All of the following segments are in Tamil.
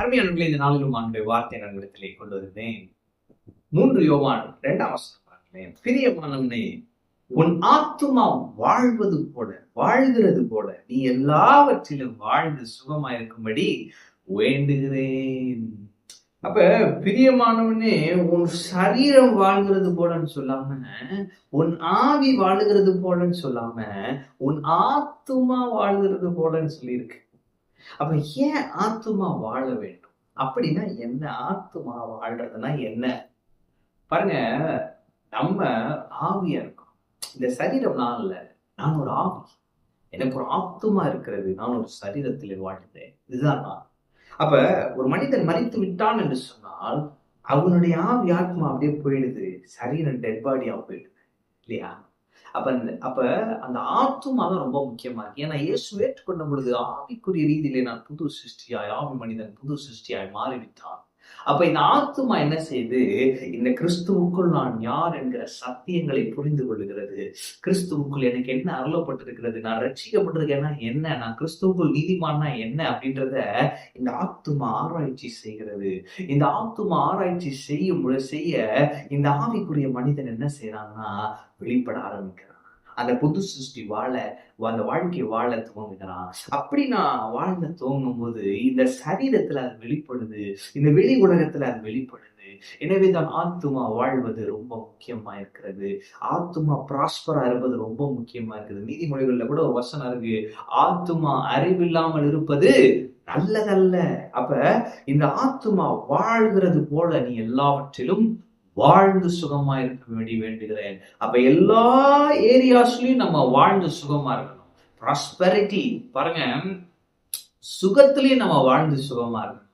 அருமையானவர்களே, இந்த நாளிலும் ஆண்டுடைய வார்த்தை நண்பத்திலே கொண்டு வருகிறேன். 3 யோவான் 2ஆம் வசனம் பார்க்கிறேன். பிரியமானவனே, உன் ஆத்துமா வாழ்கிறது போல நீ எல்லாவற்றிலும் வாழ்ந்து சுகமாயிருக்கும்படி வேண்டுகிறேன். அப்ப பிரியமானவனே, உன் சரீரம் வாழ்கிறது போலன்னு சொல்லாம, உன் ஆவி வாழுகிறது போலன்னு சொல்லாம, உன் ஆத்துமா வாழ்கிறது போலன்னு சொல்லியிருக்கு. அப்ப ஏன் ஆத்துமா வாழ வேண்டும்? அப்படின்னா என்ன? ஆத்துமா வாழ்றதுன்னா என்ன? பாருங்க, நம்ம ஆவியா இருக்கோம். இந்த சரீரம் நான் இல்ல, நான் ஒரு ஆவி. எனக்கு ஒரு ஆத்துமா இருக்கிறது. நான் ஒரு சரீரத்தில் வாழ்கிறேன். இதுதான் நான். அப்ப ஒரு மனிதன் மரித்து விட்டான் என்று சொன்னால், அவனுடைய ஆவி ஆத்மா அப்படியே போயிடுது. சரீரம் டெட் பாடியா போயிடுது இல்லையா? அப்ப அந்த ஆத்துமா தான் ரொம்ப முக்கியமா இருக்கு. ஏன்னா இயேசு ஏற்றுக்கொண்ட பொழுது ஆவிக்குரிய ரீதியிலே நான் புது சிருஷ்டியாய், ஆவி மனிதன் புது சிருஷ்டியாய் மாறிவிட்டான். அப்ப இந்த ஆத்துமா என்ன செய்து, இந்த கிறிஸ்துவுக்குள் நான் யார் என்கிற சத்தியங்களை புரிந்து கொள்ளுகிறது. கிறிஸ்துவுக்குள் எனக்கு என்ன அருளப்பட்டிருக்கிறது, நான் ரட்சிக்கப்பட்டிருக்கேன்னா என்ன, நான் கிறிஸ்துவுக்குள் நீதிமான்னா என்ன அப்படின்றத இந்த ஆத்துமா ஆராய்ச்சி செய்கிறது. இந்த ஆத்துமா ஆராய்ச்சி செய்ய இந்த ஆவிக்குரிய மனிதன் என்ன செய்யறான்னா வெளிப்பட ஆரம்பிக்கிறான். அந்த புது சிருஷ்டி அந்த வாழ்க்கையை வாழ துவங்குகிறான். அப்படி நான் வாழ்ந்த துவங்கும் போது இந்த சரீரத்துல அது வெளிப்படுது, இந்த வெளி உலகத்துல அது வெளிப்படுது. எனவே தான் ஆத்துமா வாழ்வது ரொம்ப முக்கியமா இருக்கிறது. ஆத்துமா ப்ராஸ்பரா இருப்பது ரொம்ப முக்கியமா இருக்குது. நீதிமொழிகள்ல கூட ஒரு வசனம் இருக்கு, ஆத்துமா அறிவில்லாமல் இருப்பது நல்லதல்ல. அப்ப இந்த ஆத்துமா வாழ்கிறது போல நீ எல்லாவற்றிலும் வாழ்ந்து சுகமா இருக்க வேண்டுகிறேன். அப்ப எல்லா ஏரியாஸ்லயும் நம்ம வாழ்ந்து சுகமா இருக்கணும். ப்ராஸ்பெரிட்டி பாருங்க, சுகத்திலையும் நம்ம வாழ்ந்து சுகமா இருக்கணும்.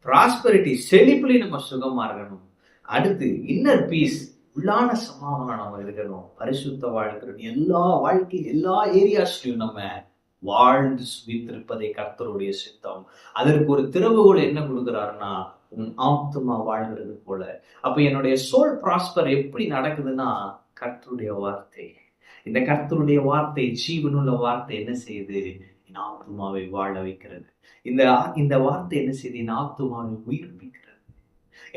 ப்ராஸ்பெரிட்டி செழிப்புலையும் நம்ம சுகமா இருக்கணும். அடுத்து இன்னர் பீஸ், உள்ளான சமாதானம் நம்ம இருக்கணும். பரிசுத்த வாழ்க்கை எல்லா ஏரியாஸ்லயும் நம்ம வாழ்ந்து சுகித்திருப்பதை கர்த்தருடைய சித்தம். அதற்கு ஒரு திறவுகோல் என்ன கொடுக்கிறாருன்னா, உன் ஆத்துமா வாழ்கிறது போல. அப்ப என்னுடைய சோல் ப்ராஸ்பர் எப்படி நடக்குதுன்னா, கர்த்தருடைய வார்த்தை. இந்த கர்த்தருடைய வார்த்தை, ஜீவனுள்ள வார்த்தை என்ன செய்யுது? என் ஆத்துமாவை வாழ வைக்கிறது. இந்த வார்த்தை என்ன செய்யுது? என் ஆத்துமாவை உயிர்ப்பிக்கிறது.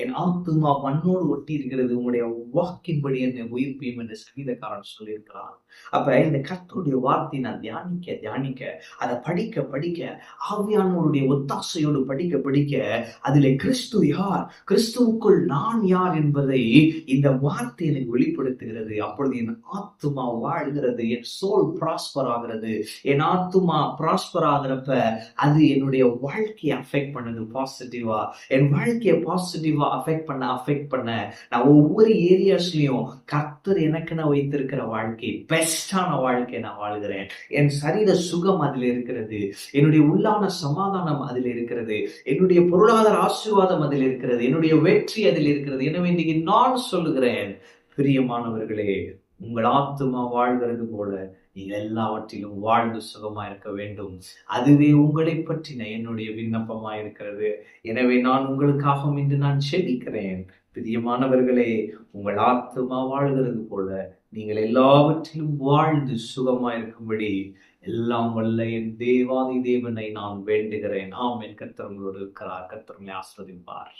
என் ஆத்துமா மண்ணோடு ஒட்டி இருக்கிறது, உங்களுடைய வாக்கின்படி என்னை உயிர்ப்பியும் என்று சங்கீதக்காரன் சொல்லியிருக்கிறான். அப்ப இந்த கர்த்தருடைய வார்த்தை நான் தியானிக்க அதை படிக்க ஆவியானவருடைய ஒத்தாசையோடு படிக்க அதிலே கிறிஸ்து யார், கிறிஸ்துவுக்குள் நான் யார் என்பதை இந்த வார்த்தை எனக்கு வெளிப்படுத்துகிறது. அப்பொழுது என் ஆத்துமா வாழ்கிறது, என் சோல் ப்ராஸ்பர் ஆகிறது. என் ஆத்துமா ப்ராஸ்பர் ஆகிறப்ப அது என்னுடைய வாழ்க்கையை அஃபெக்ட் பண்ணுது பாசிட்டிவா. என் வாழ்க்கையை பாசிட்டிவா அஃபெக்ட் பண்ண நான் ஒவ்வொரு ஏரியாஸ்லயும் கர்த்தர் எனக்கு நான் வைத்திருக்கிற வாழ்க்கை, பெஸ்டான வாழ்க்கை நான் வாழ்கிறேன். என் சரீர சுகம் அதில் இருக்கிறது, என்னுடைய உள்ளான சமாதானம் அதில் இருக்கிறது, என்னுடைய பொருளாதார ஆசீர்வாதம் அதில் இருக்கிறது, என்னுடைய வெற்றி அதில் இருக்கிறது. எனவே இன்னைக்கு நான் சொல்லுகிறேன், பிரியமானவர்களே, உங்கள் ஆத்துமா வாழ்கிறது போல நீங்கள் எல்லாவற்றிலும் வாழ்ந்து சுகமா இருக்க வேண்டும். அதுவே உங்களை பற்றின என்னுடைய விண்ணப்பமா இருக்கிறது. எனவே நான் உங்களுக்காகவும் இன்று நான் செபிக்கிறேன். பிரியமானவர்களே, உங்கள் ஆத்துமா வாழ்கிறது போல நீங்கள் எல்லாவற்றிலும் வாழ்ந்து சுகமா இருக்கும்படி எல்லாம் வல்ல என் தேவாதி தேவனை நான் வேண்டுகிறேன். ஆமென். கர்த்தர் உங்களோடு இருக்கிறார். கர்த்தர் உங்களை ஆசீர்வதிப்பார்.